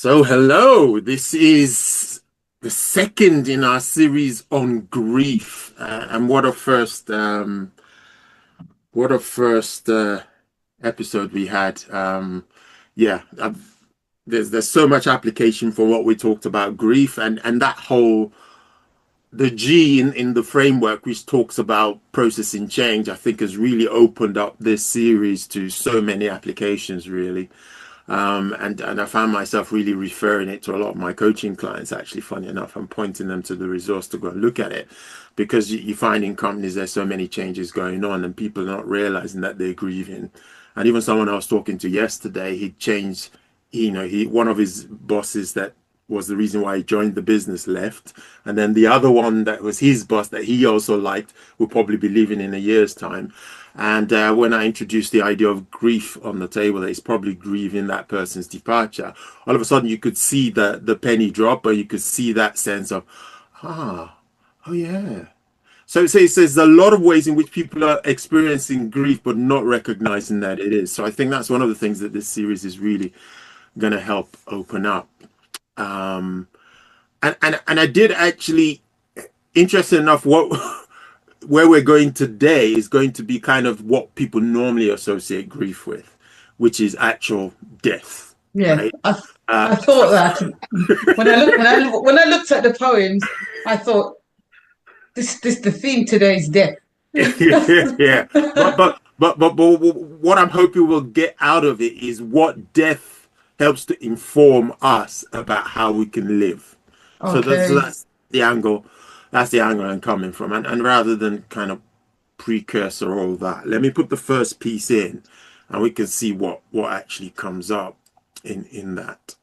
Hello. This is the second in our series on grief, and what a first episode we had. Yeah, there's so much application for what we talked about grief and that whole the G in the framework, which talks about processing change. I think has really opened up this series to so many applications, really. And I found myself really referring it to a lot of my coaching clients. Actually, funny enough, I'm pointing them to the resource to go and look at it, because you find in companies there's so many changes going on and people are not realizing that they're grieving. And even someone I was talking to yesterday, he changed. He one of his bosses that was the reason why he joined the business left, and then the other one that was his boss that he also liked will probably be leaving in a year's time. And when I introduced the idea of grief on the table, that he's probably grieving that person's departure, all of a sudden you could see the penny drop, or you could see that sense of, ah, oh yeah. So it says there's a lot of ways in which people are experiencing grief, but not recognizing that it is. So I think that's one of the things that this series is really going to help open up. Um, and I did actually, interesting enough, what where we're going today is going to be kind of what people normally associate grief with, which is actual death, Yeah, right? I thought that when I looked at the poems, I thought this the theme today is death. Yeah. But what I'm hoping we'll get out of it is what death helps to inform us about how we can live. So Okay. that's the angle. That's the angle I'm coming from. And rather than kind of precursor all that, let me put the first piece in, and we can see what actually comes up in that.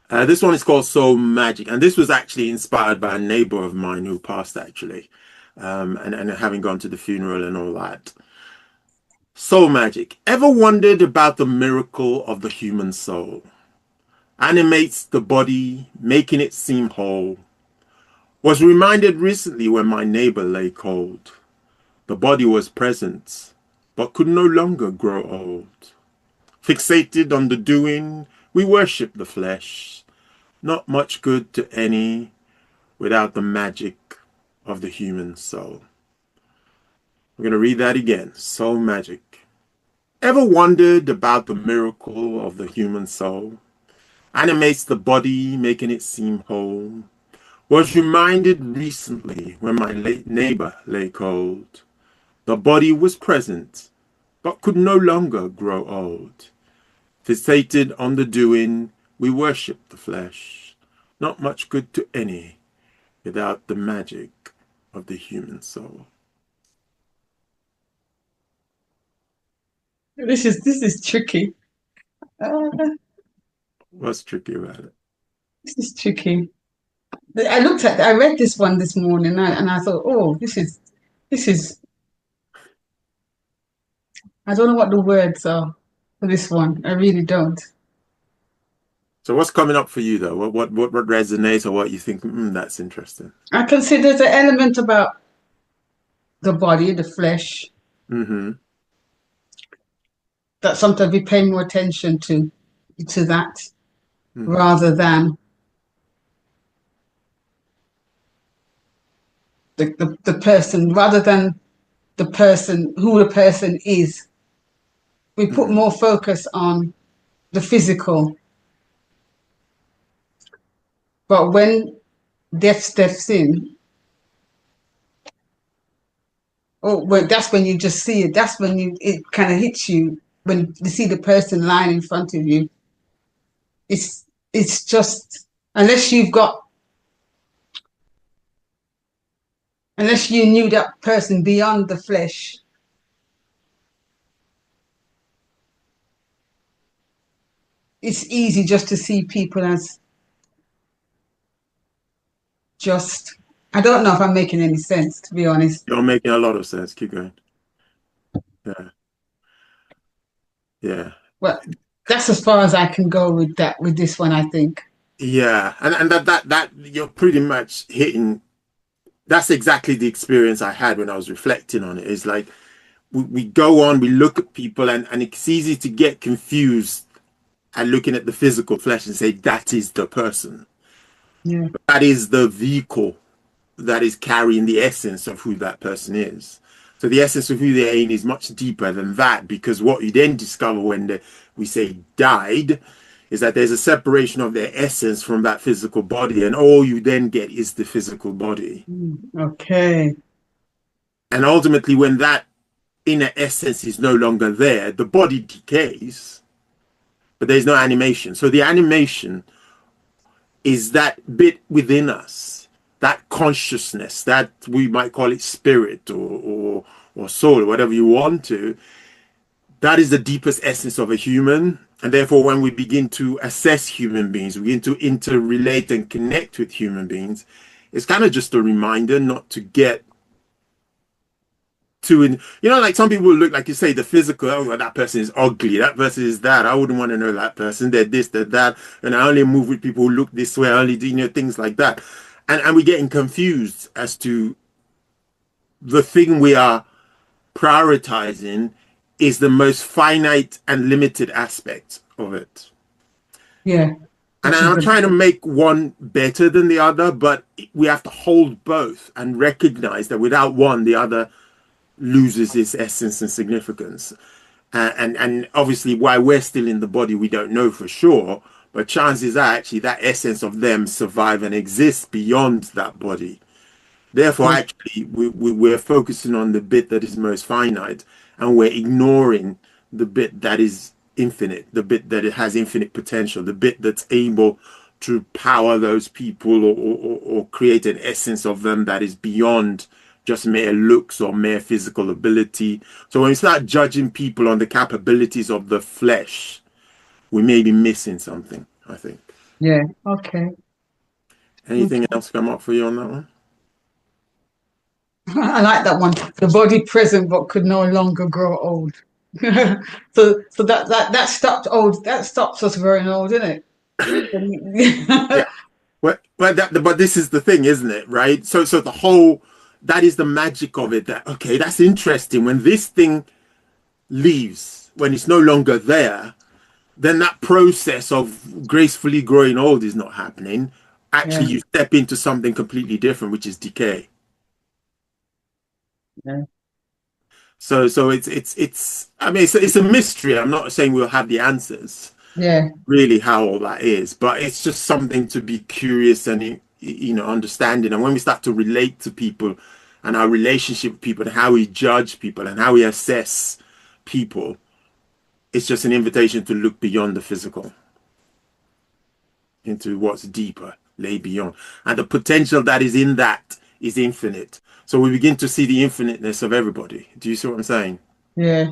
This one is called Soul Magic, and this was actually inspired by a neighbor of mine who passed, actually, and having gone to the funeral and all that. Soul Magic. Ever wondered about the miracle of the human soul? Animates the body, making it seem whole. Was reminded recently when my neighbor lay cold. The body was present, but could no longer grow old. Fixated on the doing, we worship the flesh. Not much good to any without the magic of the human soul. I'm going to read that again. Soul magic. Ever wondered about the miracle of the human soul? Animates the body, making it seem whole. Was reminded recently when my late neighbor lay cold. The body was present, but could no longer grow old. Fixated on the doing, we worship the flesh. Not much good to any without the magic of the human soul. This is tricky. Uh, What's tricky about it? this is tricky. I read this one this morning, and I thought, oh, this is. I don't know what the words are for this one. I really don't. So what's coming up for you though? What resonates, or what you think, that's interesting? I can see there's an element about the body, the flesh, Mm-hmm. that sometimes we pay more attention to that Mm-hmm. rather than the person, rather than the person, who the person is. We put Mm-hmm. more focus on the physical. But when death steps in, oh, well, that's when you just see it. That's when it kind of hits you when you see the person lying in front of you. It's just unless you've got unless you knew that person beyond the flesh, it's easy just to see people as just. I don't know if I'm making any sense, to be honest. You're making a lot of sense. Keep going. Yeah. Yeah. Well, that's as far as I can go with that with this one, I think. Yeah. And that you're pretty much hitting. That's exactly the experience I had when I was reflecting on it. It's like we go on, we look at people, and it's easy to get confused at looking at the physical flesh and say that is the person. Yeah. That is the vehicle that is carrying the essence of who that person is. So the essence of who they are is much deeper than that, because what you then discover when we say died is that there's a separation of their essence from that physical body, and all you then get is the physical body. Okay. And ultimately, when that inner essence is no longer there, the body decays, but there's no animation. So the animation is that bit within us, that consciousness, that we might call it spirit or soul, or whatever you want to. That is the deepest essence of a human. And therefore, when we begin to assess human beings, we begin to interrelate and connect with human beings, it's kind of just a reminder not to get too in, like some people look, like you say, the physical. Oh, well, that person is ugly, that person is that, I wouldn't want to know that person, they're this, they're that, and I only move with people who look this way, I only do, things like that. And we're getting confused as to the thing we are prioritizing is the most finite and limited aspect of it. Yeah. And Which I'm is not the trying to make one better than the other, but we have to hold both and recognize that without one, the other loses its essence and significance. And obviously, why we're still in the body, we don't know for sure. But chances are actually that essence of them survive and exist beyond that body. Therefore, yeah. actually, we're focusing on the bit that is most finite, and we're ignoring the bit that is infinite, the bit that it has infinite potential, the bit that's able to power those people or create an essence of them that is beyond just mere looks or mere physical ability. So when we start judging people on the capabilities of the flesh, we may be missing something, I think. Yeah. Okay. Anything Okay. else come up for you on that one? I like that one. The body present but could no longer grow old. So that stopped old. That stops us growing old, isn't Yeah. it? But this is the thing, isn't it? Right? So the whole, that is the magic of it. That okay, that's interesting. When this thing leaves, when it's no longer there, then that process of gracefully growing old is not happening. Actually, Yeah. you step into something completely different, which is decay. Yeah. So it's. I mean, it's a mystery. I'm not saying we'll have the answers, Yeah. really, how all that is, but it's just something to be curious and understanding. And when we start to relate to people and our relationship with people and how we judge people and how we assess people, it's just an invitation to look beyond the physical into what's deeper, lay beyond. And the potential that is in that is infinite. So we begin to see the infiniteness of everybody. Do you see what I'm saying? Yeah.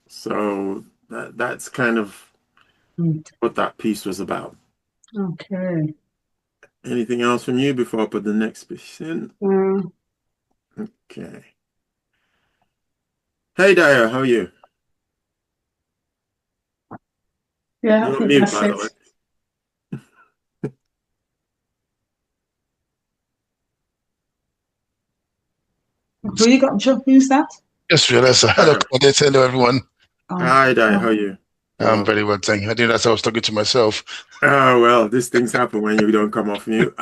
So that's kind of Mm. what that piece was about. Okay. Anything else from you before I put the next piece in? Uh, Okay. Hey Dio, how are you? yeah, I You're on think mute, that's by the it. way. Who you got, Joe? Who's that? Just realized. Hello, Dio. Claudette. Hello, everyone. Oh, Hi Dio, how are oh, you? I'm Well, very well, thank you. I didn't realize I was talking to myself. oh well, these things happen when you don't come off mute.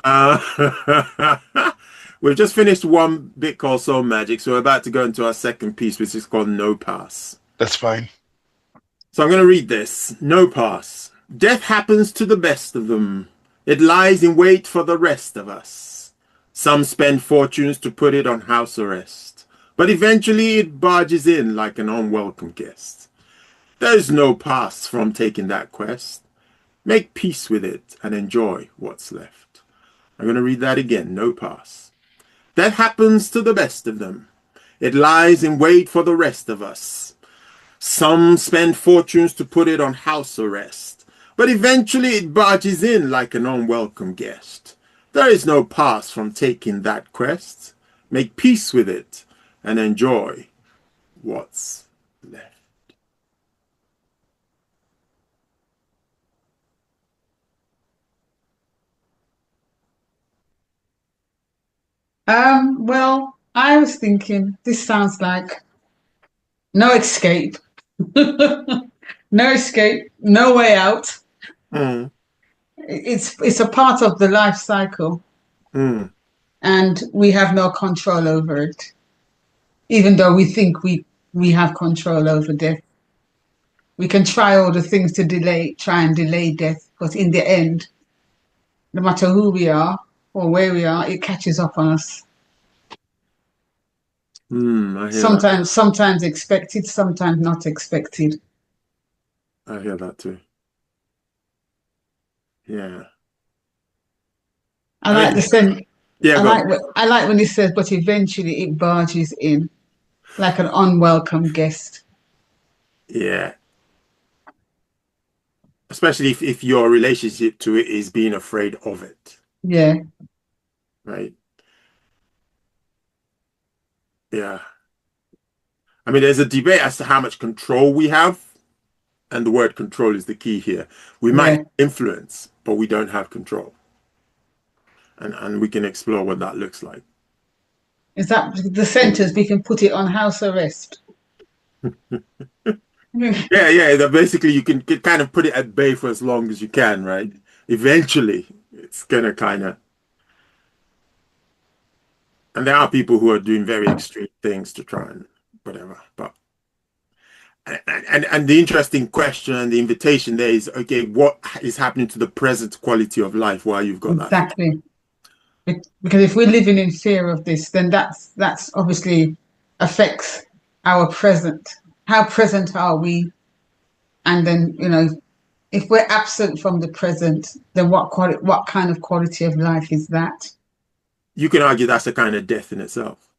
We've just finished one bit called Soul Magic, so we're about to go into our second piece, which is called No Pass. That's fine. So I'm going to read this. No pass. Death happens to the best of them. It lies in wait for the rest of us. Some spend fortunes to put it on house arrest, but eventually it barges in like an unwelcome guest. There's no pass from taking that quest. Make peace with it and enjoy what's left. I'm going to read that again. No pass. That happens to the best of them. It lies in wait for the rest of us. Some spend fortunes to put it on house arrest, but eventually it barges in like an unwelcome guest. There is no pass from taking that quest. Make peace with it and enjoy what's left. well, I was thinking this sounds like no escape, No escape, no way out. Mm, It's a part of the life cycle, mm, and we have no control over it, even though we think we have control over death. We can try all the things to try and delay death, but in the end, no matter who we are or where we are, it catches up on us. I hear that. Sometimes expected, sometimes not expected. I hear that too. Yeah. I I like mean, the sen- yeah, go on. I like when he says, but eventually it barges in like an unwelcome guest. Yeah. Especially if your relationship to it is being afraid of it, Yeah, right? Yeah. I mean, there's a debate as to how much control we have, and the word control is the key here. We might yeah. influence, but we don't have control. And we can explore what that looks like. Is that the sentence? We can put it on house arrest. Yeah, yeah. That basically you can kind of put it at bay for as long as you can, right? Eventually, it's gonna kind of. And there are people who are doing very extreme things to try and whatever. But and the interesting question and the invitation there is, okay, what is happening to the present quality of life while you've got that? Exactly. Because if we're living in fear of this, then that's obviously affects our present. How present are we? And then, if we're absent from the present, then what kind of quality of life is that? You can argue that's a kind of death in itself.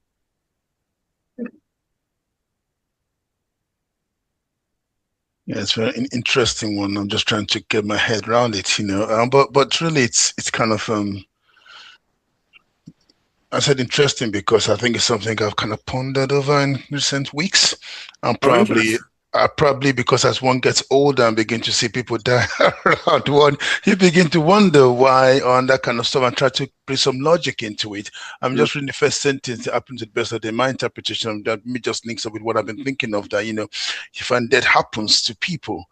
Yeah, it's very interesting one. I'm just trying to get my head around it, but really, it's kind of I said interesting because I think it's something I've kind of pondered over in recent weeks, and Oh, probably interesting. probably because as one gets older and begin to see people die around one, you begin to wonder why on that kind of stuff and try to bring some logic into it. I'm Mm, just reading the first sentence that happens to the best of my interpretation that me just links up with what I've been thinking of, that you find that happens to people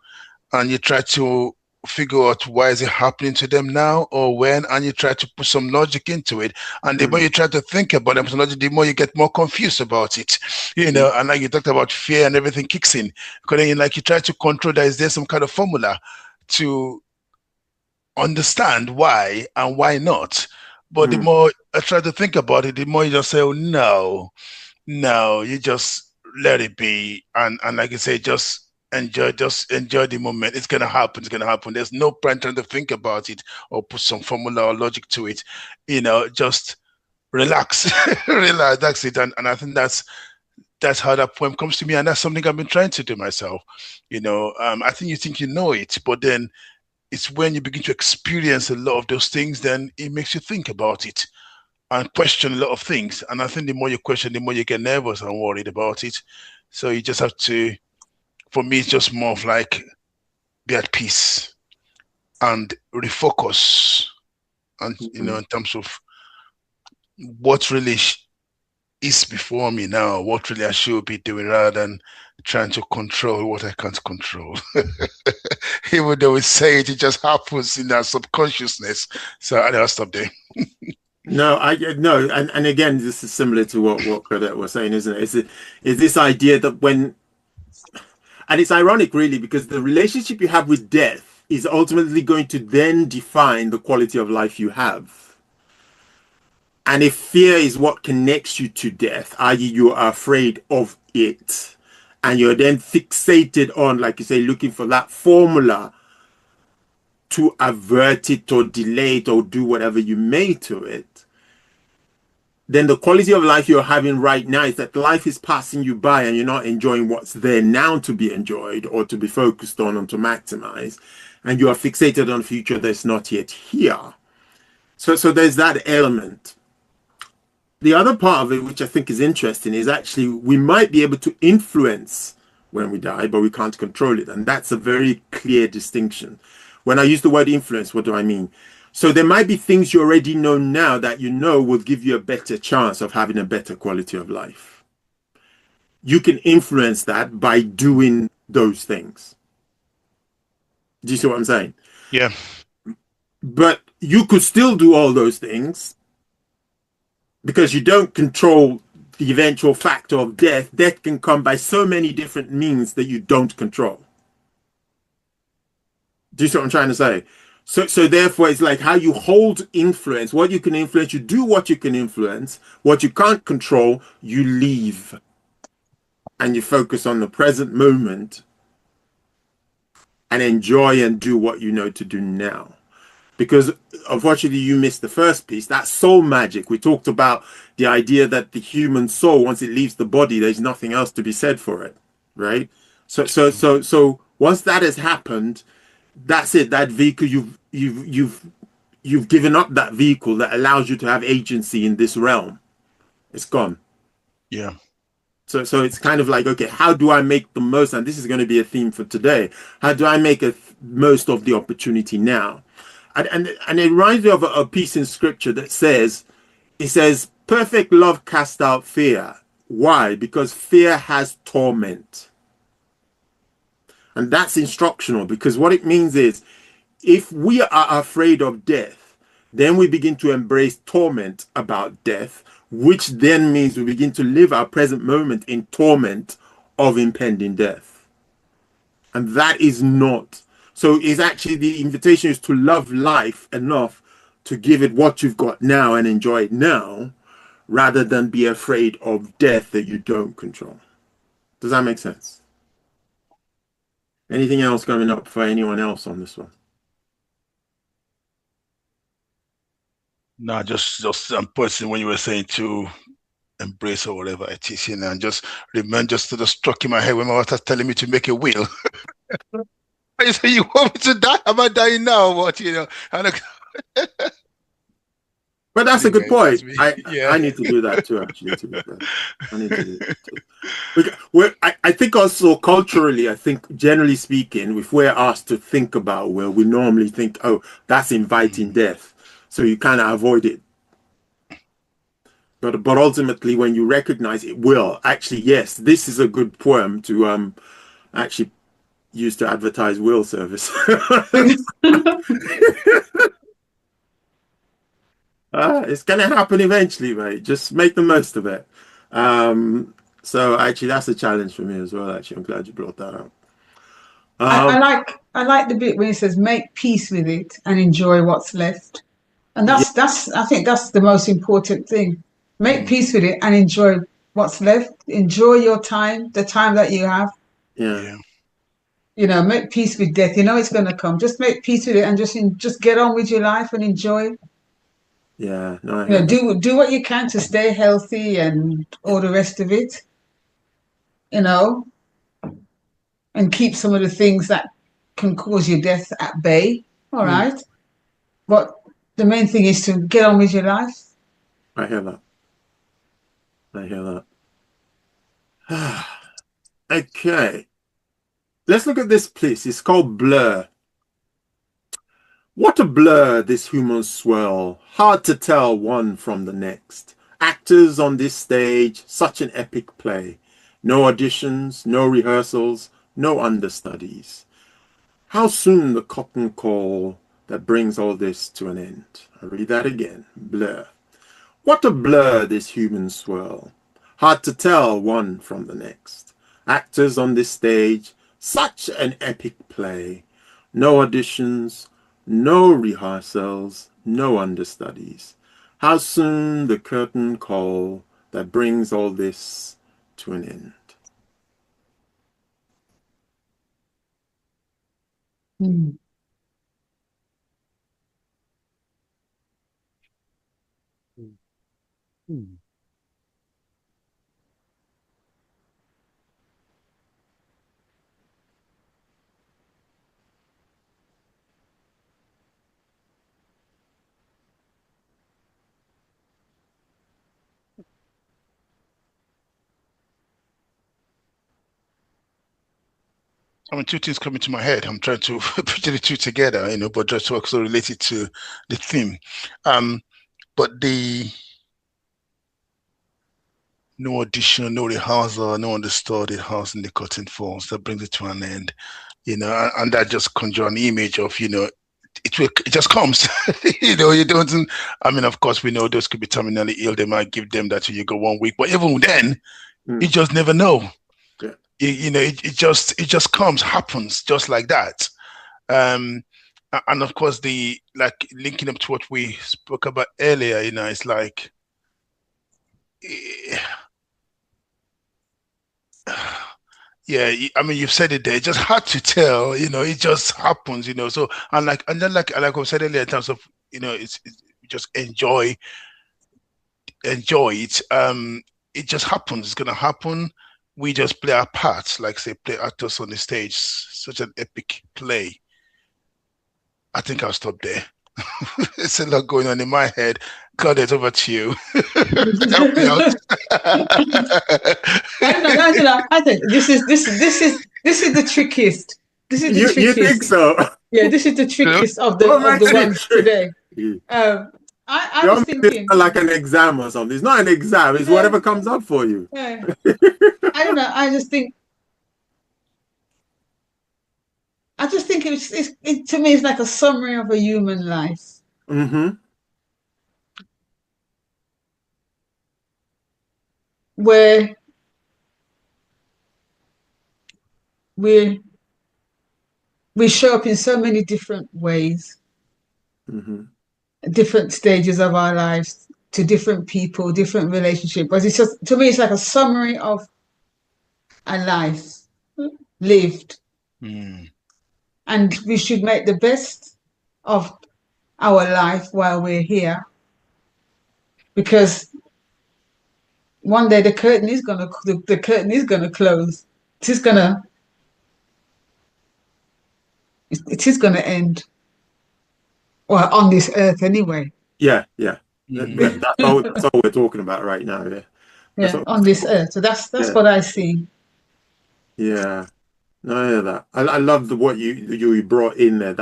and you try to figure out why is it happening to them now or when, and you try to put some logic into it, and the more mm, you try to think about them, the more you get more confused about it, mm, and like you talked about fear and everything kicks in because then like you try to control that. Is there some kind of formula to understand why and why not? But the mm. more I try to think about it, the more you just say, oh no, no, you just let it be, and like you say, just enjoy the moment. It's gonna happen. It's gonna happen. There's no point trying to think about it or put some formula or logic to it. Just relax, relax. That's it. And I think that's how that poem comes to me, and that's something I've been trying to do myself. I think you think you know it, but then it's when you begin to experience a lot of those things, then it makes you think about it and question a lot of things. And I think the more you question, the more you get nervous and worried about it. So you just have to, for me, it's just more of like be at peace and refocus. And, Mm. in terms of what really is before me now, what really I should be doing rather than trying to control what I can't control. Even though we say it, it just happens in our subconsciousness. So I'll stop there. No, I no, and again, this is similar to what Claudette was saying, isn't it? Is this idea that and it's ironic, really, because the relationship you have with death is ultimately going to then define the quality of life you have. And if fear is what connects you to death, i.e., you are afraid of it, and you're then fixated on, like you say, looking for that formula to avert it or delay it or do whatever you may to it, then the quality of life you're having right now is that life is passing you by and you're not enjoying what's there now to be enjoyed or to be focused on and to maximize. And you are fixated on a future that's not yet here. So there's that element. The other part of it, which I think is interesting, is actually we might be able to influence when we die, but we can't control it. And that's a very clear distinction. When I use the word influence, what do I mean? So there might be things you already know now that you know will give you a better chance of having a better quality of life. You can influence that by doing those things. Do you see what I'm saying? Yeah. But you could still do all those things because you don't control the eventual factor of death. Death can come by so many different means that you don't control. Do you see what I'm trying to say? So therefore, it's like how you hold influence. What you can influence, you do what you can influence. What you can't control, you leave, and you focus on the present moment and enjoy and do what you know to do now. Because unfortunately, you missed the first piece. That soul magic. We talked about the idea that the human soul, once it leaves the body, there's nothing else to be said for it, right? So once that has happened, that's it. That vehicle, you've given up that vehicle that allows you to have agency in this realm. It's gone. Yeah. So it's kind of like, okay, how do I make the most? And this is going to be a theme for today. How do I make most of the opportunity now? And it reminds me of a piece in scripture that says, it says, perfect love casts out fear. Why? Because fear has torment. And that's instructional, because what it means is if we are afraid of death, then we begin to embrace torment about death, which then means we begin to live our present moment in torment of impending death. And that is not. So it's actually the invitation is to love life enough to give it what you've got now and enjoy it now, rather than be afraid of death that you don't control. Does that make sense? Anything else coming up for anyone else on this one? No, just I'm person when you were saying to embrace or whatever it is, you know, and just remember, just sort of struck in my head when my wife was telling me to make a will. I said, "You want me to die? Am I dying now? What, you know?" And But that's a good anyway, that's point. me. I Yeah. I need to do that too, actually, to be fair. I need to do that too. I think also culturally, I think generally speaking, if we're asked to think about will, we normally think, oh, that's inviting Mm. death. So you kind of avoid it. But ultimately, when you recognize it will, actually, yes, this is a good poem to actually use to advertise will service. It's going to happen eventually, mate. Just make the most of it. So actually, that's a challenge for me as well. Actually, I'm glad you brought that up. I Um, like I like the bit where it says make peace with it and enjoy what's left. And yeah, that's I think that's the most important thing. Make Mm. peace with it and enjoy what's left. Enjoy your time, the time that you have. yeah, Yeah. You know, make peace with death. You know it's going to come. Just make peace with it and just get on with your life and enjoy. yeah. No, I You hear know, that. do what you can to stay healthy and all the rest of it. You know, and keep some of the things that can cause your death at bay. All Mm, right, but the main thing is to get on with your life. I hear that. I hear that. Okay, let's look at this piece. It's called Blur. What a blur, this human swirl. Hard to tell one from the next. Actors on this stage, such an epic play. No auditions, no rehearsals, no understudies. How soon the cotton call that brings all this to an end. I'll read that again. Blur. What a blur, this human swirl. Hard to tell one from the next. Actors on this stage, such an epic play. No auditions, no rehearsals, no understudies. How soon the curtain call that brings all this to an end. Mm. Mm. I mean, two things coming to my head. I'm trying to put the two together, you know, but just also related to the theme. Um, but the no audition, no rehearsal, no understudy house in the curtain falls. That brings it to an end. and that just conjure an image of, it just comes. You don't. I mean, of course, we know those could be terminally ill. They might give them that you go 1 week, but even then, you just never know. Yeah. It just comes, happens just like that. And of course, like linking up to what we spoke about earlier, it's like, yeah, I mean, you've said it there. It's just hard to tell, it just happens, So, and then like I said earlier, in terms of, it's just enjoy it. It just happens. It's gonna happen. We just play our parts, like say, play actors on the stage. Such an epic play. I think I'll stop there. It's a lot going on in my head. Claudette, over to you. Help me out. I think this is the trickiest. This is the trickiest. You think so? Yeah, this is the trickiest of the ones today. I was thinking like an exam or something. It's not an exam. It's whatever comes up for you. Yeah. I don't know. I just think it to me it's like a summary of a human life. Where we show up in so many different ways, different stages of our lives, to different people, different relationships. But it's just, to me, it's like a summary of a life lived. And we should make the best of our life while we're here, because one day the curtain is gonna close. It is gonna end. Well, on this earth anyway. Yeah. That's all we're talking about right now. Yeah, on this earth. So that's what I see. Yeah. No, I hear that. I love what you brought in there,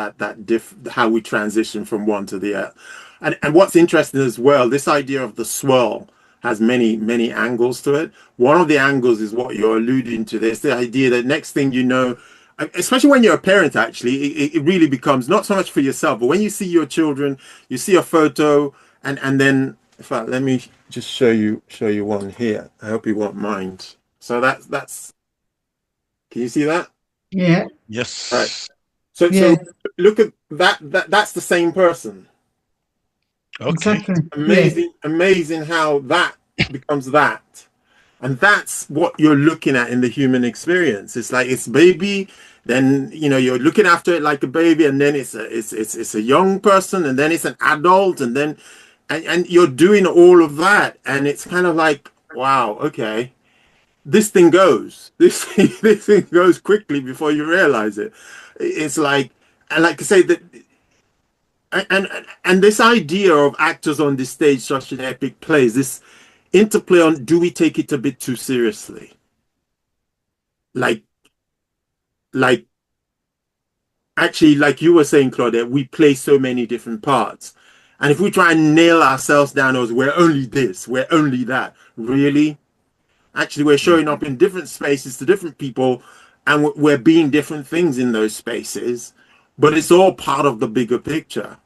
how we transition from one to the other. And what's interesting as well, this idea of the swirl has many angles to it. One of the angles is what you're alluding to. There's the idea that next thing you know, especially when you're a parent, actually, it really becomes not so much for yourself, but when you see your children, you see a photo, and then, in fact, let me just show you one here. I hope you won't mind. So that's. Can you see that? Yeah. Yes. Right. So look at that. That's the same person. Okay. Exactly. Amazing how that becomes that. And that's what you're looking at in the human experience. It's like it's baby, then you're looking after it like a baby, and then it's a young person, and then it's an adult, and then and you're doing all of that, and it's kind of like, wow, okay, this thing goes. This thing goes quickly before you realize it. It's like, and like I say that. And this idea of actors on the stage, such an epic plays, this interplay on, do we take it a bit too seriously? Like actually, like you were saying, Claudette, we play so many different parts. And if we try and nail ourselves down as we're only this, we're only that, really? Actually, we're showing up in different spaces to different people, and we're being different things in those spaces, but it's all part of the bigger picture.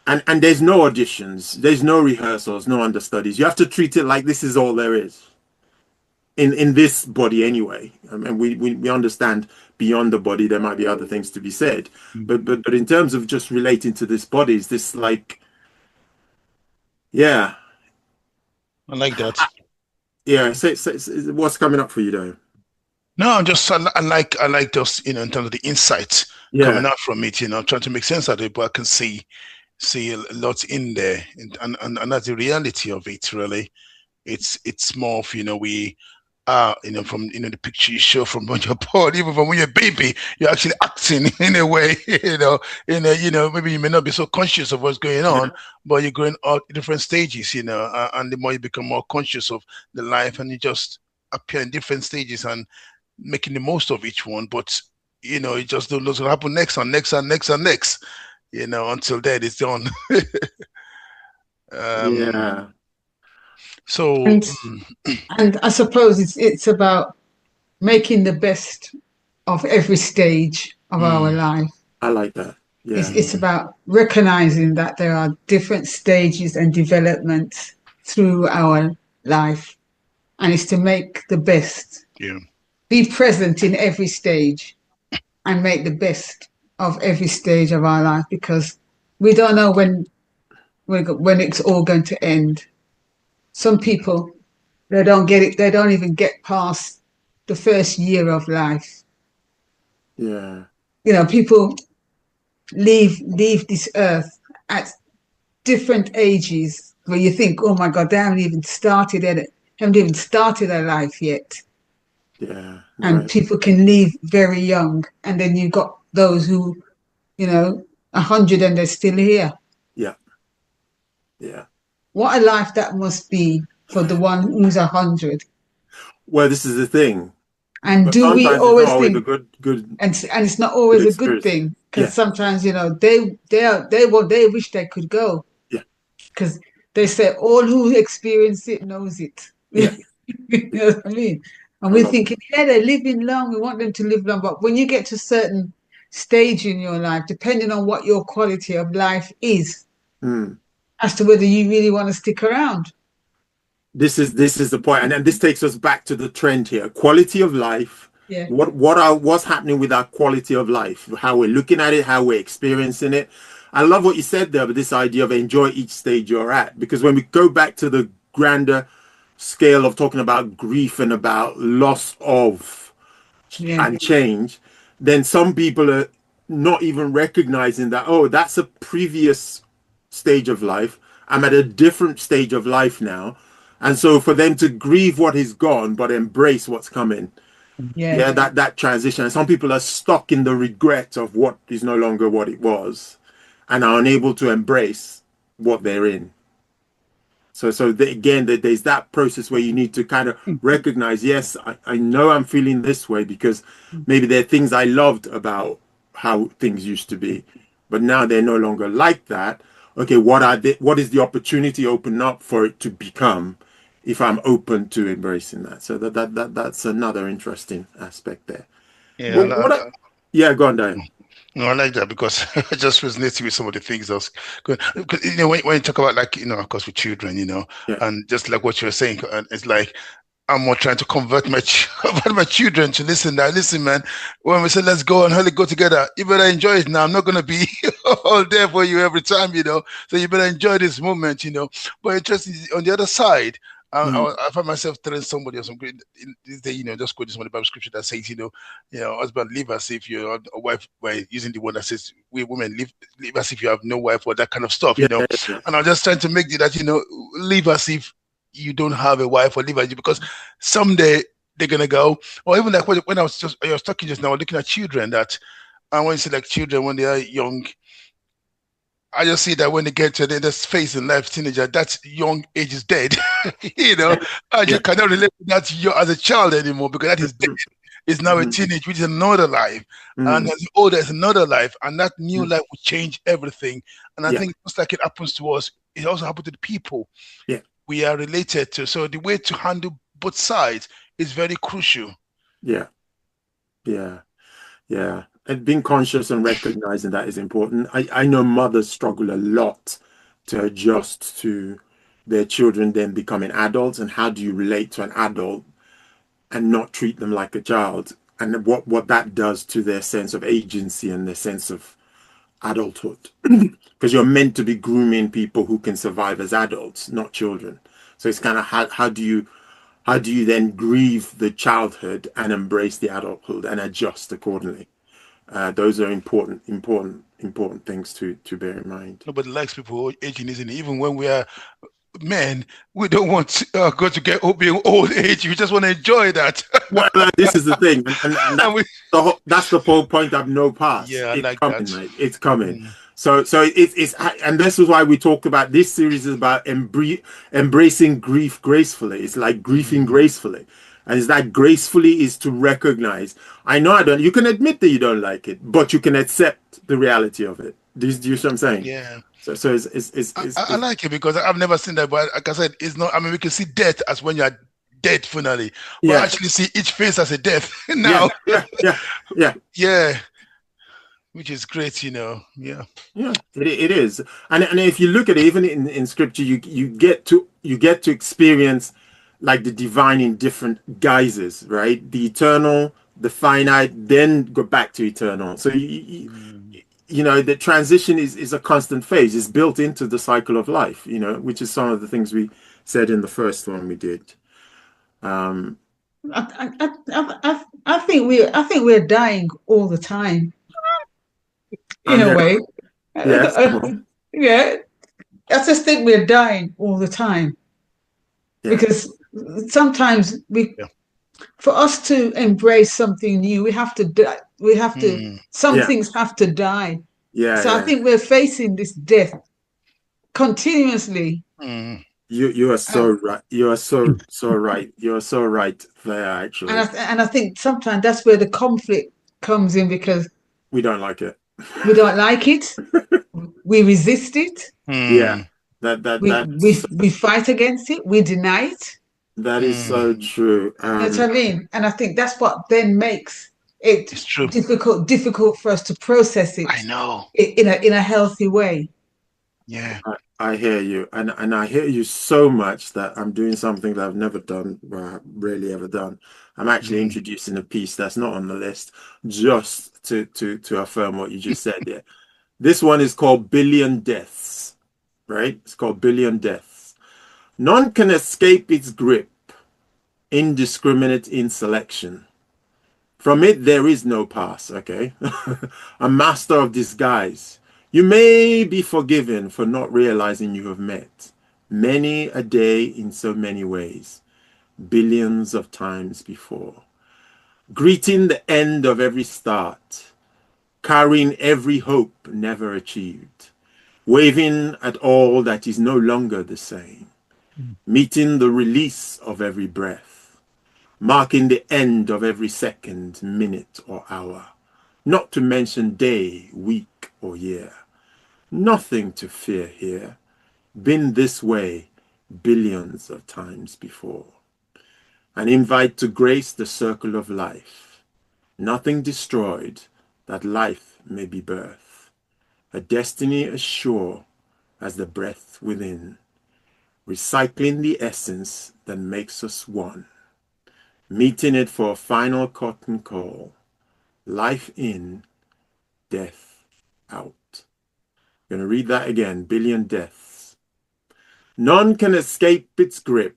And there's no auditions, there's no rehearsals, no understudies. You have to treat it like this is all there is. In this body anyway. I mean, we understand beyond the body there might be other things to be said. But in terms of just relating to this body, is this like, yeah. I like that. Yeah, so what's coming up for you though? No, I like just, in terms of the insights coming out from it, trying to make sense of it, but I can see a lot in there, and that's the reality of it. Really, it's more of, we are, from the picture you show from when you're born, even from when you're a baby, you're actually acting in a way, maybe you may not be so conscious of what's going on, but you're going out different stages, and the more you become more conscious of the life, and you just appear in different stages and making the most of each one. But it just don't know what's going to happen next and next and next and next, until then it's done. And So and I suppose it's about making the best of every stage of our life. I like that. Yeah. It's about recognizing that there are different stages and developments through our life, and it's to make the best, Yeah. be present in every stage, and make the best of every stage of our life, because we don't know when it's all going to end. Some people, they don't get it. They don't even get past the first year of life. Yeah. People leave this earth at different ages where you think, oh my God, they haven't even started their life yet. Yeah. And Right. people can leave very young. And then you've got those who, 100 and they're still here. Yeah. Yeah. What a life that must be for the one who's 100. Well, this is the thing. And But do we sometimes it's not always always a think, good and it's not good always a good experience. thing, because Yeah. sometimes, they wish they could go, Yeah. because they say all who experience it knows it. Yeah. You know what I mean? And I we're love thinking, yeah, they're living long. We want them to live long. But when you get to a certain stage in your life, depending on what your quality of life is, it. Mm. as to whether you really want to stick around. This is the point, and then this takes us back to the trend here: quality of life. Yeah. What's happening with our quality of life? How we're looking at it, how we're experiencing it. I love what you said there, but this idea of enjoy each stage you're at, because when we go back to the grander scale of talking about grief and about loss of Yeah. and change, then some people are not even recognizing that, oh, that's a previous stage of life. I'm at a different stage of life now. And so for them to grieve what is gone, but embrace what's coming. Yeah. Yeah, that transition. And some people are stuck in the regret of what is no longer what it was and are unable to embrace what they're in. Again, there's that process where you need to kind of recognize, yes, I know I'm feeling this way because maybe there are things I loved about how things used to be, but now they're no longer like that. Okay, what is the opportunity open up for it to become if I'm open to embracing that? So that's another interesting aspect there. Yeah. Yeah, go on, Diane. No, I like that because it just resonates with some of the things that's good. Because, when you talk about, like, of course, with children, Yeah. and just like what you're saying, and it's like I'm more trying to convert convert my children to listen. Now, listen, man. When we say let's go and hurry go together, you better enjoy it now. I'm not gonna be all there for you every time, So you better enjoy this moment, But interesting on the other side. I find myself telling somebody or some great this day, just quoting some of the Bible scripture that says, husband, live as if you're a wife, by using the one that says, we women live as if you have no wife, or that kind of stuff, Yeah. And I'm just trying to make that, live as if you don't have a wife, or live as you, because someday they're gonna go. Or even like when I was talking just now, looking at children, that I want to see, like, children when they are young. I just see that when they get to the phase in life, teenager, that young age is dead. I just cannot relate to that as a child anymore, because that is dead. It's now a teenage, which is another life. And as older, it's another life. And that new life will change everything. And I think just like it happens to us, it also happens to the people we are related to. So the way to handle both sides is very crucial. Yeah. And being conscious and recognizing that is important. I know mothers struggle a lot to adjust to their children then becoming adults, and how do you relate to an adult and not treat them like a child, and what that does to their sense of agency and their sense of adulthood. Because you're meant to be grooming people who can survive as adults, not children. So it's kind of how do you then grieve the childhood and embrace the adulthood and adjust accordingly? Those are important things to bear in mind. Nobody likes people aging, isn't it? Even when we are men, we don't want to go to get being old age. We just want to enjoy that. Well, this is the thing, and that's the whole point of no past. Yeah, I it's like coming, that. mate. It's coming. So it's and this is why we talked about this series is about embracing grief gracefully. It's like grieving gracefully. And it's that gracefully is to recognize, I know you can admit that you don't like it, but you can accept the reality of it. Do you see what I'm saying? Yeah. So it's I like it because I've never seen that, but like I said, it's not, I mean, we can see death as when you're dead finally, but actually see each face as a death now. Yeah. Yeah. which is great, Yeah. Yeah, it is. And if you look at it, even in scripture, you get to experience like the divine in different guises, right? The eternal, the finite, then go back to eternal. So Mm. the transition is a constant phase. It's built into the cycle of life, which is some of the things we said in the first one we did. Um, I think we're dying all the time in I'm a here. way. Yes, come on. Yeah, I just think we're dying all the time Yeah, because sometimes Yeah. for us to embrace something new, we have to die. Mm. Some yeah, things have to die. yeah, So I yeah. think we're facing this death continuously. Mm. You are Uh, so right. You are so right. You are so right there, actually. and I think sometimes that's where the conflict comes in because We don't like it. we don't like it, we resist it, Yeah, Mm. we fight against it, we deny it. that is Mm. so true. You know what I mean? And I think that's what then makes it It's true. difficult for us to process it I know. in a healthy way. Yeah. I hear you, and I hear you so much that I'm doing something that I've never done, well, I've rarely ever done. I'm actually Mm. introducing a piece that's not on the list, just to affirm what you just said there. This one is called Billion Deaths, right? It's called Billion Deaths. None can escape its grip, indiscriminate in selection. From it there is no pass, okay? A master of disguise. You may be forgiven for not realizing you have met many a day in so many ways, billions of times before. Greeting the end of every start, carrying every hope never achieved, waving at all that is no longer the same, meeting the release of every breath, marking the end of every second, minute, or hour, not to mention day, week, or year. Nothing to fear here. Been this way billions of times before. An invite to grace the circle of life. Nothing destroyed, that life may be birth. A destiny as sure as the breath within. Recycling the essence that makes us one. Meeting it for a final cotton call. Life in, death out. I'm going to read that again. Billion deaths. None can escape its grip.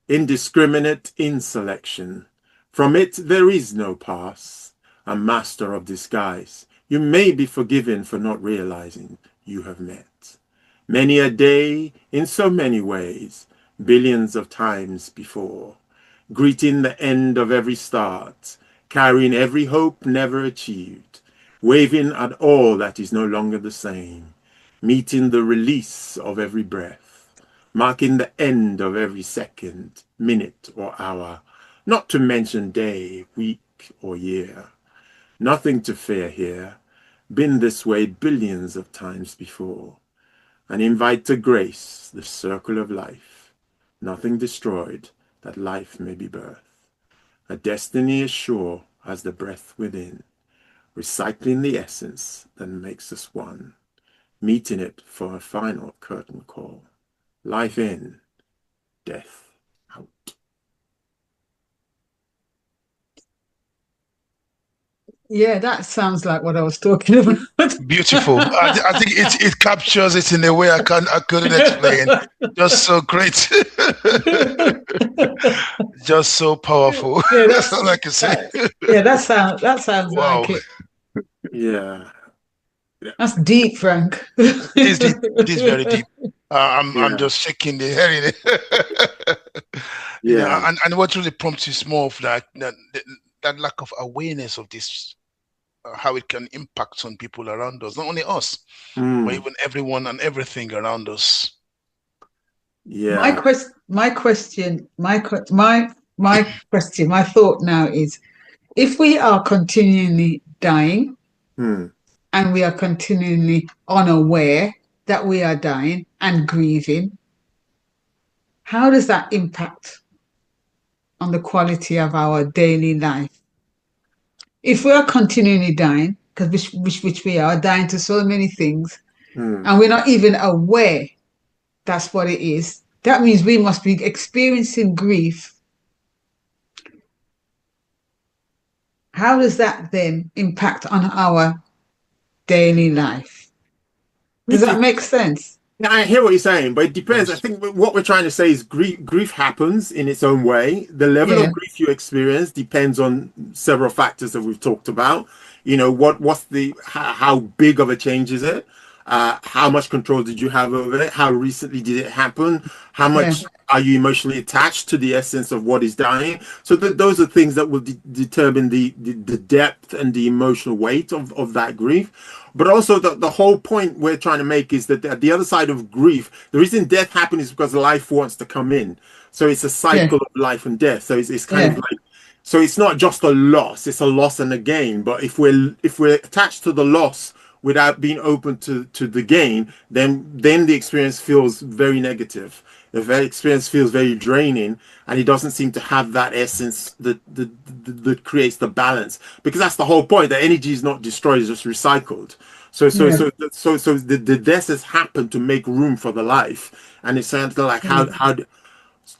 Indiscriminate in selection. From it there is no pass. A master of disguise. You may be forgiven for not realizing you have met. Many a day, in so many ways, billions of times before. Greeting the end of every start, carrying every hope never achieved, waving at all that is no longer the same, meeting the release of every breath, marking the end of every second, minute, or hour, not to mention day, week, or year. Nothing to fear here, been this way billions of times before. An invite to grace, the circle of life, nothing destroyed, that life may be birth. A destiny as sure as the breath within, recycling the essence that makes us one, meeting it for a final curtain call. Life in, death out. Yeah, that sounds like what I was talking about. Beautiful. I think it captures it in a way I couldn't explain. Just so great. Just so powerful. Yeah, That's all I can say. yeah, that sounds like Wow. it. Yeah, That's deep, Frank. It is deep. It is very deep. I'm yeah, just shaking the head in it. yeah. And what really prompts is more of that lack of awareness of this, how it can impact on people around us, not only us, but Mm, even everyone and everything around us. yeah. My question, my thought now is: if we are continually dying Mm, and we are continually unaware that we are dying and grieving, how does that impact on the quality of our daily life? If we are continually dying, because which we are dying to so many things, Mm. and we're not even aware that's what it is. That means we must be experiencing grief. How does that then impact on our daily life? Does that make sense? Yeah, I hear what you're saying, but it depends. I Yes. think what we're trying to say is grief happens in its own way. The level Yeah, of grief you experience depends on several factors that we've talked about. You know, what's the how big of a change is it? How much control did you have over it? How recently did it happen? How yeah, much are you emotionally attached to the essence of what is dying? So those are things that will determine the depth and the emotional weight of that grief. But also the whole point we're trying to make is that at the other side of grief, the reason death happens is because life wants to come in. So it's a yeah, cycle of life and death. So it's kind of yeah, like, so it's not just a loss, it's a loss and a gain. But if we're attached to the loss without being open to the gain, then the experience feels very negative. The very experience feels very draining, and it doesn't seem to have that essence that creates the balance. Because that's the whole point. The energy is not destroyed; it's just recycled. So so yeah, so so the death has happened to make room for the life, and it sounds like yeah, how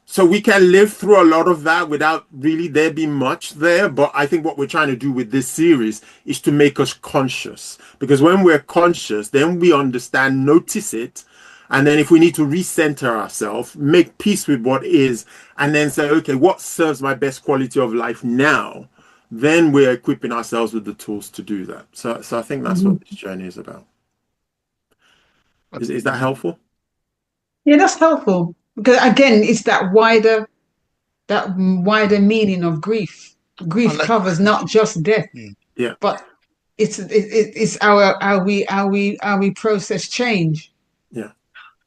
so we can live through a lot of that without really there being much there. But I think what we're trying to do with this series is to make us conscious. Because when we're conscious, then we understand, notice it. And then if we need to recenter ourselves, make peace with what is, and then say, okay, what serves my best quality of life now? Then we're equipping ourselves with the tools to do that. So I think that's mhm. what this journey is about. Is that helpful? Yeah, that's helpful because again, it's that wider meaning of grief. I Grief like. covers not just death, Mm. Yeah. but it's our how we process change. Yeah.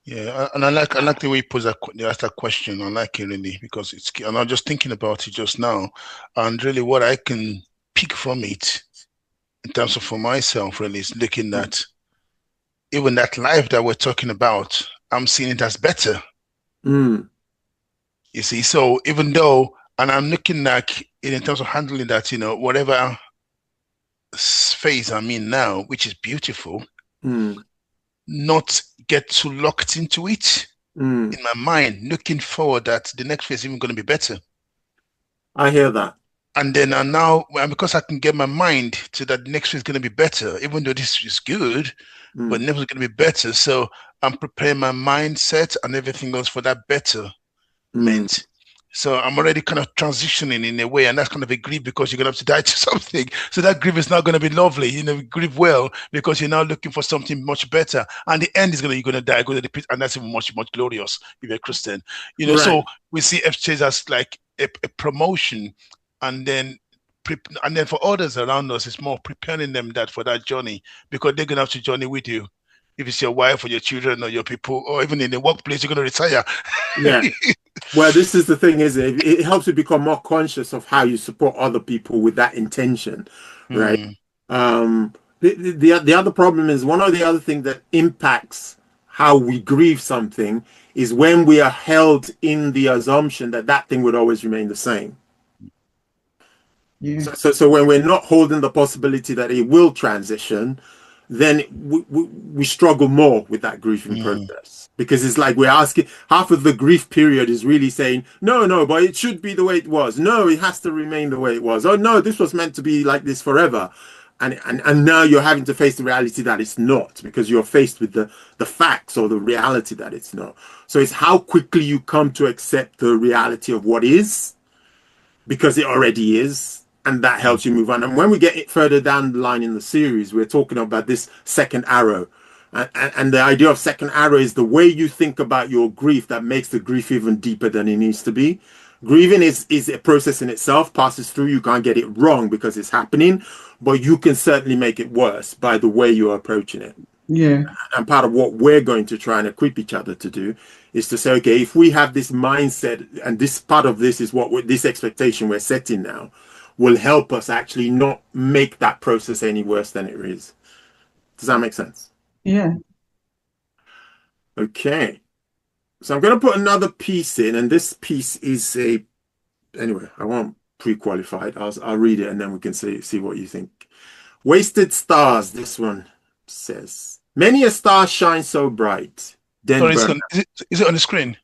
Yeah, and I like the way you pose ask that question. I like it really because it's. And I'm just thinking about it just now, and really what I can pick from it in terms of for myself really is looking at even that life that we're talking about. I'm seeing it as better. Mm. You see, so even though, and I'm looking like in terms of handling that, whatever phase I'm in now, which is beautiful, Mm. not get too locked into it Mm. in my mind, looking forward that the next phase is even going to be better. I hear that. And then now, well, because I can get my mind to that next phase is going to be better, even though this is good, but Mm. next is going to be better. So I'm preparing my mindset and everything else for that better Mm. meant. So I'm already kind of transitioning in a way, and that's kind of a grief because you're gonna have to die to something. So that grief is not gonna be lovely, grieve well because you're now looking for something much better. And the end is you're gonna die, go to the pit, and that's even much, much glorious if you're a Christian. Right. So we see FCs as like a promotion, and then for others around us, it's more preparing them that for that journey because they're gonna have to journey with you. If it's your wife or your children or your people, or even in the workplace, you're gonna retire. Yeah. Well, this is the thing, isn't it? It helps you become more conscious of how you support other people with that intention, right? Hmm. The other problem is one of the other things that impacts how we grieve something is when we are held in the assumption that that thing would always remain the same. Yeah, So when we're not holding the possibility that it will transition, then we struggle more with that grieving Mm, process because it's like we're asking half of the grief period is really saying no, but it should be the way it was. No, it has to remain the way it was. Oh no, this was meant to be like this forever. And now you're having to face the reality that it's not because you're faced with the facts or the reality that it's not. So it's how quickly you come to accept the reality of what is because it already is, and that mm, helps you move on. And when we get it further down the line in the series, we're talking about this second arrow. And the idea of second arrow is the way you think about your grief that makes the grief even deeper than it needs to be. Grieving is a process in itself, passes through. You can't get it wrong because it's happening, but you can certainly make it worse by the way you're approaching it. yeah, And part of what we're going to try and equip each other to do is to say, okay, if we have this mindset and this part of this is this expectation we're setting now will help us actually not make that process any worse than it is. Does that make sense? yeah. Okay. So I'm going to put another piece in, and this piece is anyway, I won't pre-qualify it. I'll read it and then we can see what you think. Wasted stars, this one says. Many a star shines so bright, then Sorry, burn. is it on the screen?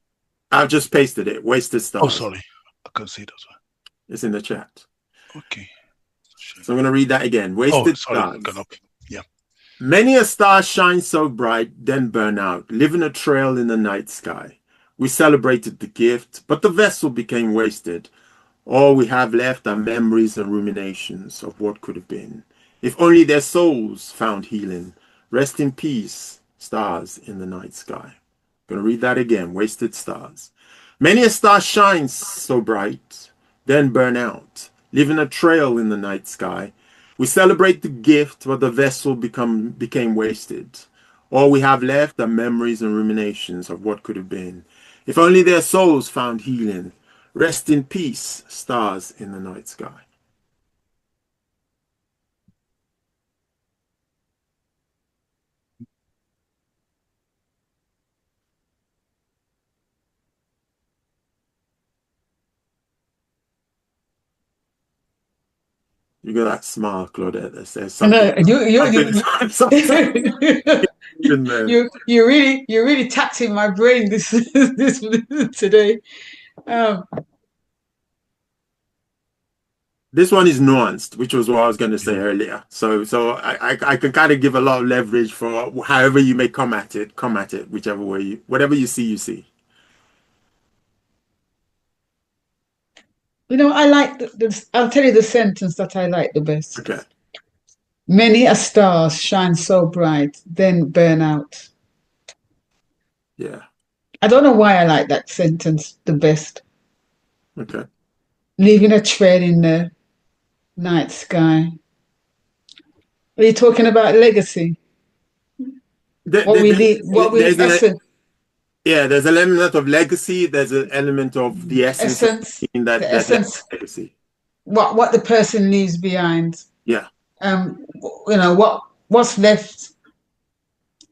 I've just pasted it. Wasted Oh, stars. sorry. I can't see it as well. It's in the chat. Okay. So I'm going to read that again. Wasted stars. Gone up. Yeah. Many a star shines so bright, then burn out, leaving a trail in the night sky. We celebrated the gift, but the vessel became wasted. All we have left are memories and ruminations of what could have been. If only their souls found healing. Rest in peace, stars in the night sky. I'm going to read that again. Wasted stars. Many a star shines so bright, then burn out, leaving a trail in the night sky. We celebrate the gift, but the vessel became wasted. All we have left are memories and ruminations of what could have been. If only their souls found healing. Rest in peace, stars in the night sky. You got that smile, Claudette, that says something. You're really taxing my brain this today. This one is nuanced, which was what I was going to say earlier. So I can kind of give a lot of leverage for however you may come at it, whichever way whatever you see, you see. You know, I like I'll tell you the sentence that I like the best. Okay. Many a star shines so bright, then burn out. Yeah. I don't know why I like that sentence the best. Okay. Leaving a trail in the night sky. Are you talking about legacy? What we essence. Yeah, there's an element of legacy. There's an element of the essence in that legacy. What the person leaves behind. Yeah. You know, what's left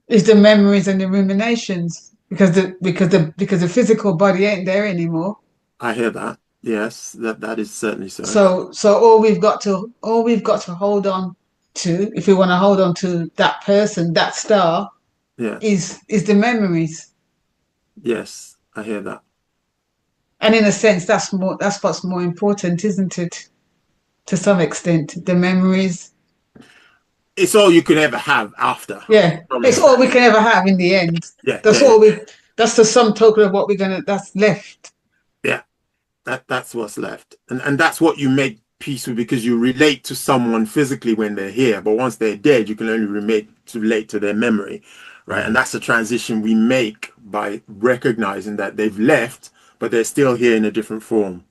is the memories and the ruminations because the physical body ain't there anymore. I hear that. Yes, that is certainly so. So all we've got to hold on to, if we want to hold on to that person, that star, yeah, is the memories. Yes, I hear that. And in a sense, that's what's more important, isn't it? To some extent, the memories. It's all you could ever have after. Yeah, it's all we can ever have in the end. Yeah, that's the sum total of what that's left. Yeah, that's what's left, and that's what you make peace with, because you relate to someone physically when they're here, but once they're dead, you can only relate to their memory, right? And that's the transition we make by recognizing that they've left, but they're still here in a different form.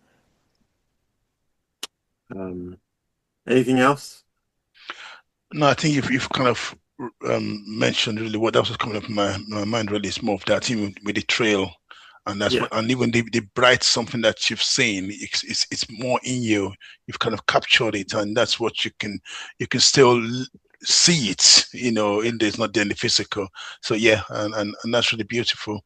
Anything else? No, I think you've kind of mentioned really what that was coming up in my mind. Really, is more of that, even with the trail, and that's what, and even the bright something that you've seen, it's more in you. You've kind of captured it, and that's what you can still see it, you know, in there's not there in the physical. So yeah, and that's really beautiful.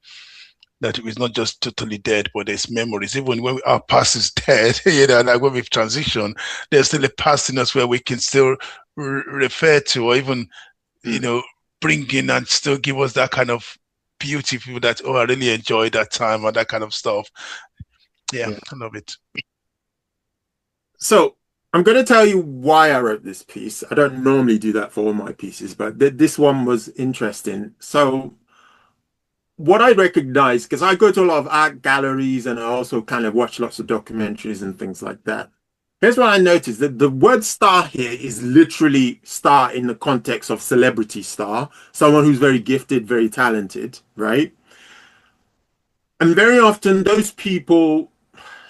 That it's not just totally dead, but there's memories. Even when our past is dead, you know, like when we've transitioned, there's still a past in us where we can still refer to, or even, you know, bring in and still give us that kind of beauty. People that, oh, I really enjoyed that time, or that kind of stuff. Yeah, I love it. So I'm going to tell you why I wrote this piece. I don't normally do that for all my pieces, but this one was interesting. So what I recognize, because I go to a lot of art galleries and I also kind of watch lots of documentaries and things like that. Here's what I noticed, that the word star here is literally star in the context of celebrity star, someone who's very gifted, very talented, right? And very often those people,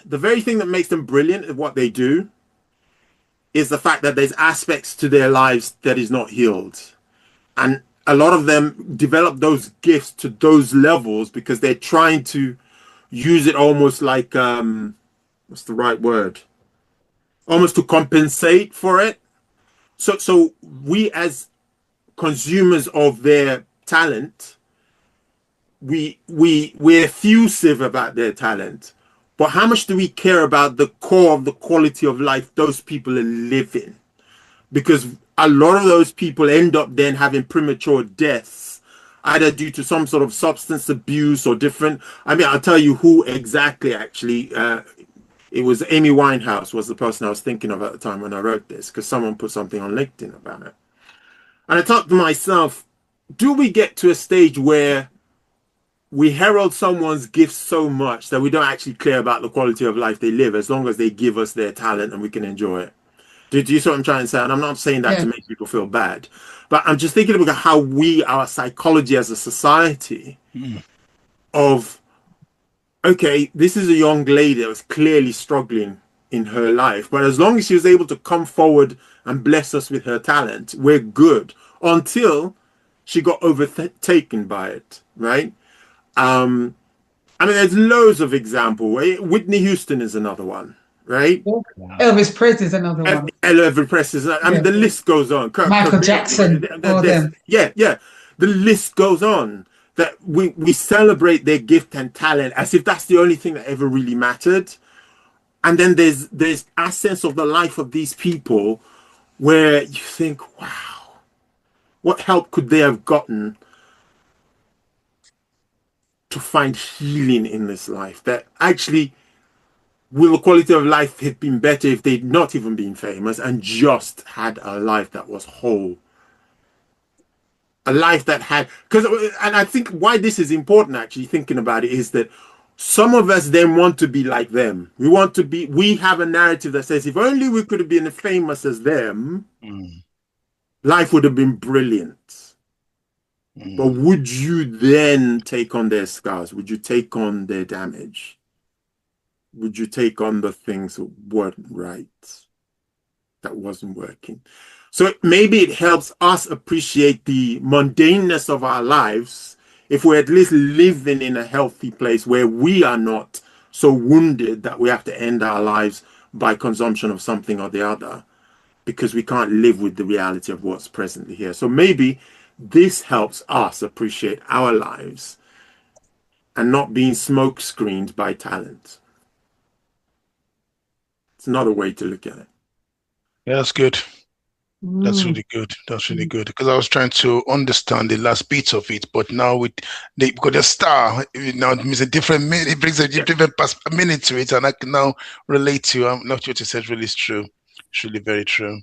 the very thing that makes them brilliant at what they do is the fact that there's aspects to their lives that is not healed. And a lot of them develop those gifts to those levels because they're trying to use it almost like, what's the right word? Almost to compensate for it. So we as consumers of their talent, we're effusive about their talent. But how much do we care about the core of the quality of life those people are living? Because a lot of those people end up then having premature deaths, either due to some sort of substance abuse or different. I mean, I'll tell you who exactly, actually. It was Amy Winehouse was the person I was thinking of at the time when I wrote this, because someone put something on LinkedIn about it. And I thought to myself, do we get to a stage where we herald someone's gifts so much that we don't actually care about the quality of life they live, as long as they give us their talent and we can enjoy it? Do you see what I'm trying to say? And I'm not saying that Yeah. to make people feel bad, but I'm just thinking about how our psychology as a society of, okay, this is a young lady that was clearly struggling in her life, but as long as she was able to come forward and bless us with her talent, we're good, until she got overtaken by it, right? I mean, there's loads of examples. Whitney Houston is another one, right? Elvis Presley is another one. Elvis Presley. I mean, Yeah. the list goes on. Michael Jackson, all them. Yeah. The list goes on. That we celebrate their gift and talent as if that's the only thing that ever really mattered. And then there's essence of the life of these people where you think, wow, what help could they have gotten to find healing in this life? That actually, will the quality of life have been better if they'd not even been famous and just had a life that was whole? A life that had, because, and I think why this is important, actually thinking about it, is that some of us then want to be like them. We have a narrative that says, if only we could have been as famous as them, life would have been brilliant. But would you then take on their scars? Would you take on their damage? Would you take on the things that weren't right, that wasn't working? So maybe it helps us appreciate the mundaneness of our lives if we're at least living in a healthy place where we are not so wounded that we have to end our lives by consumption of something or the other, because we can't live with the reality of what's presently here. So maybe this helps us appreciate our lives and not being smoke screened by talent. It's another way to look at it. Yeah, that's good. That's really good. That's really good, because I was trying to understand the last bits of it, but now because the star, now it means a different meaning. It brings a different meaning to it, and I can now relate to. Not what you said really is true. It's really very true.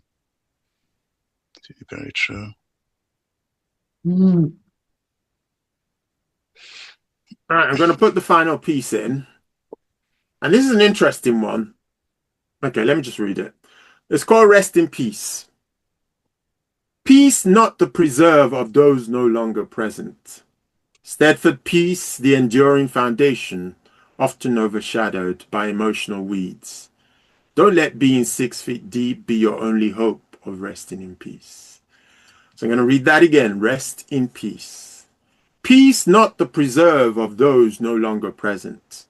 It's really very true. All right, I'm going to put the final piece in, and this is an interesting one. Okay, let me just read it. It's called Rest in Peace. Peace, not the preserve of those no longer present. Steadfast peace, the enduring foundation, often overshadowed by emotional weeds. Don't let being 6 feet deep be your only hope of resting in peace. So I'm going to read that again. Rest in peace. Peace, not the preserve of those no longer present.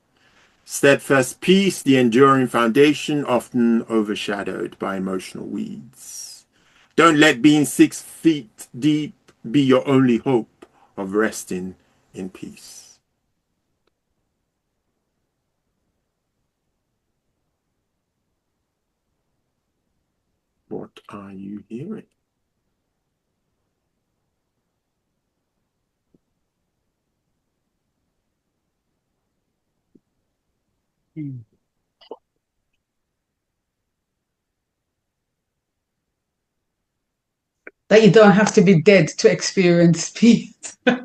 Steadfast peace, the enduring foundation, often overshadowed by emotional weeds. Don't let being 6 feet deep be your only hope of resting in peace. What are you hearing? That you don't have to be dead to experience peace. I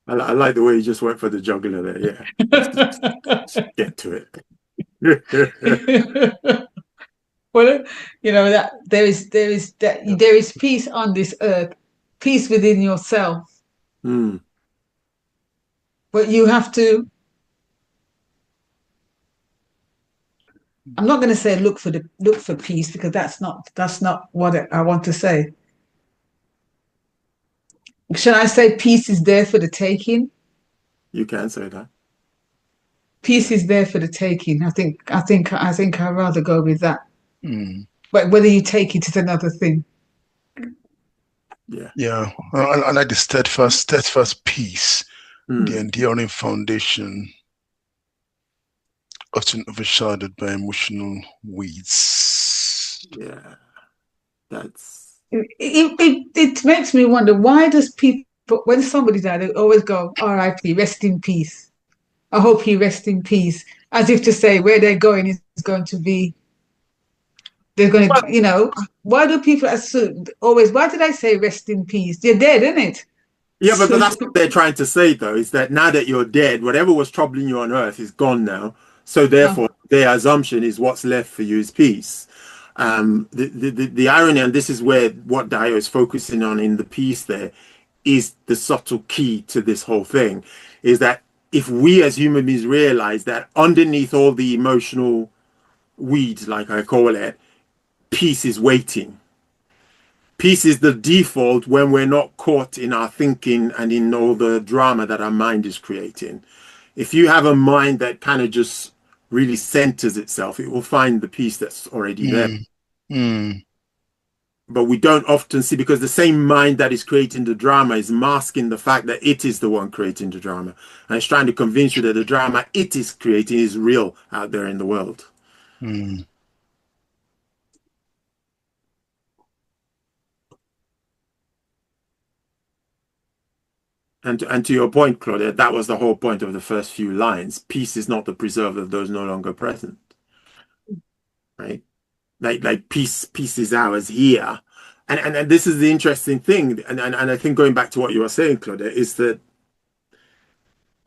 like the way you just went for the jugular there. Yeah. Let's get to it. Well, that there is peace on this earth, peace within yourself. But you have to. I'm not going to say look for peace, because that's not what I want to say. Should I say peace is there for the taking? You can say that. Peace is there for the taking. I think I'd rather go with that. But whether you take it is another thing. Yeah. I like the steadfast peace, the enduring foundation, often overshadowed by emotional weeds. Yeah. It makes me wonder, why does people, when somebody died, they always go, R.I.P., rest in peace. I hope he rests in peace, as if to say where they're going is going to be, they're going to, why do people assume always, why did I say rest in peace? They're dead, isn't it? Yeah, but that's what they're trying to say, though, is that now that you're dead, whatever was troubling you on earth is gone now. So therefore, their assumption is what's left for you is peace. The irony, and this is where what Dio is focusing on in the piece there, is the subtle key to this whole thing, is that if we as human beings realize that underneath all the emotional weeds, like I call it, peace is waiting. Peace is the default when we're not caught in our thinking and in all the drama that our mind is creating. If you have a mind that kind of just really centers itself, it will find the peace that's already there. But we don't often see, because the same mind that is creating the drama is masking the fact that it is the one creating the drama. And it's trying to convince you that the drama it is creating is real out there in the world. And to your point, Claudia, that was the whole point of the first few lines. Peace is not the preserver of those no longer present. Right? Like peace is ours here. And this is the interesting thing. And I think going back to what you were saying, Claudia, is that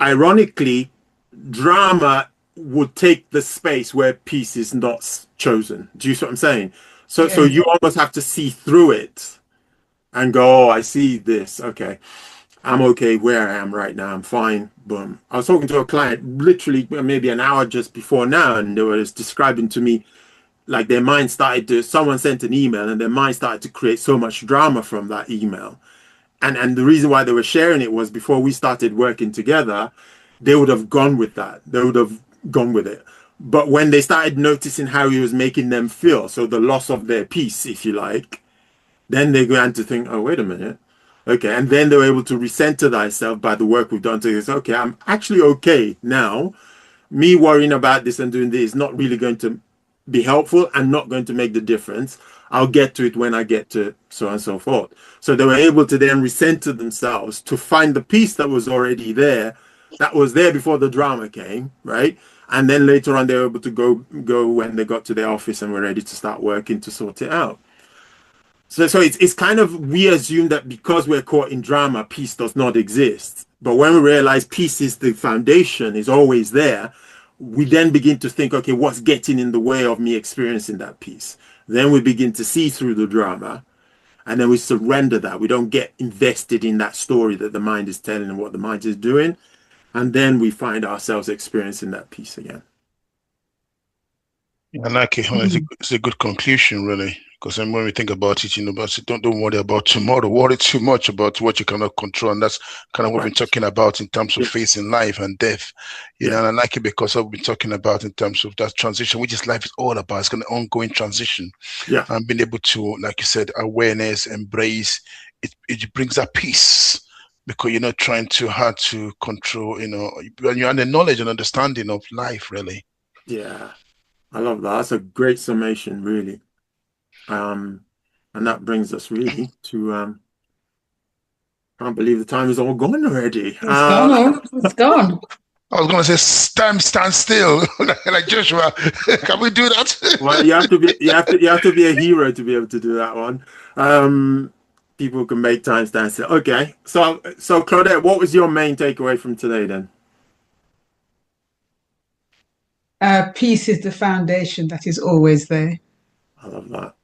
ironically, drama would take the space where peace is not chosen. Do you see what I'm saying? So you almost have to see through it and go, oh, I see this. Okay. I'm okay where I am right now. I'm fine. Boom. I was talking to a client literally maybe an hour just before now, and they were describing to me like their mind started to, someone sent an email and their mind started to create so much drama from that email. And the reason why they were sharing it was before we started working together, they would have gone with that. They would have gone with it. But when they started noticing how he was making them feel, so the loss of their peace, if you like, then they began to think, oh, wait a minute. Okay, and then they were able to recenter thyself by the work we've done to this. Okay, I'm actually okay now. Me worrying about this and doing this is not really going to be helpful and not going to make the difference. I'll get to it when I get to so on and so forth. So they were able to then recenter themselves to find the peace that was already there, that was there before the drama came, right? And then later on, they were able to go when they got to their office and were ready to start working to sort it out. So it's kind of, we assume that because we're caught in drama, peace does not exist. But when we realize peace is the foundation, is always there, we then begin to think, okay, what's getting in the way of me experiencing that peace? Then we begin to see through the drama, and then we surrender that. We don't get invested in that story that the mind is telling and what the mind is doing. And then we find ourselves experiencing that peace again. I like it. It's a good conclusion, really. Because when we think about it, don't worry about tomorrow. Worry too much about what you cannot control, and that's kind of what we're talking about in terms of facing life and death. You know, and I like it because I've been talking about in terms of that transition, which is life is all about. It's an ongoing transition. Yeah, and being able to, like you said, awareness, embrace. It brings that peace because you're not trying too hard to control. When you're under knowledge and understanding of life, really. Yeah, I love that. That's a great summation, really. And that brings us really to I can't believe the time is all gone already. It's gone. I was gonna say time stand still, like Joshua. Can we do that? Well, you have to be a hero to be able to do that one. People can make time stand still. Okay, so Claudette, what was your main takeaway from today then? Peace is the foundation that is always there. I love that.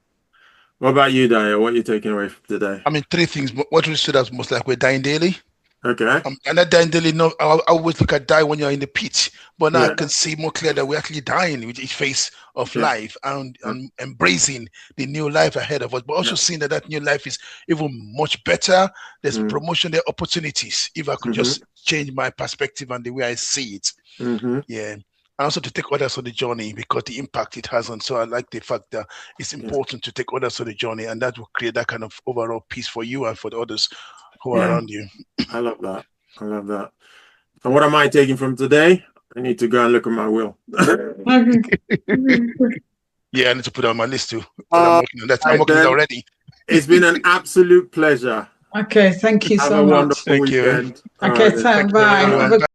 What about you, Daniel? What are you taking away from today? I mean, three things. What we said as most like we're dying daily. Okay. And that dying daily, no, I always look at die when you're in the pit, but now I can see more clear that we're actually dying with each phase of life and embracing the new life ahead of us, but also seeing that new life is even much better. There's promotion, there are opportunities. If I could just change my perspective and the way I see it. Yeah. And also to take others on the journey because the impact it has. And so I like the fact that it's important to take others on the journey, and that will create that kind of overall peace for you and for the others who are around you. I love that. I love that. And what am I taking from today? I need to go and look at my will. Yeah, I need to put it on my list too. But I'm All working on that. I'm right, working on it then. already. It's been an absolute pleasure. Okay, thank you Have so a much. wonderful Thank you. weekend. All Okay, right, then. Thank you, bye. Have everyone. a Bye.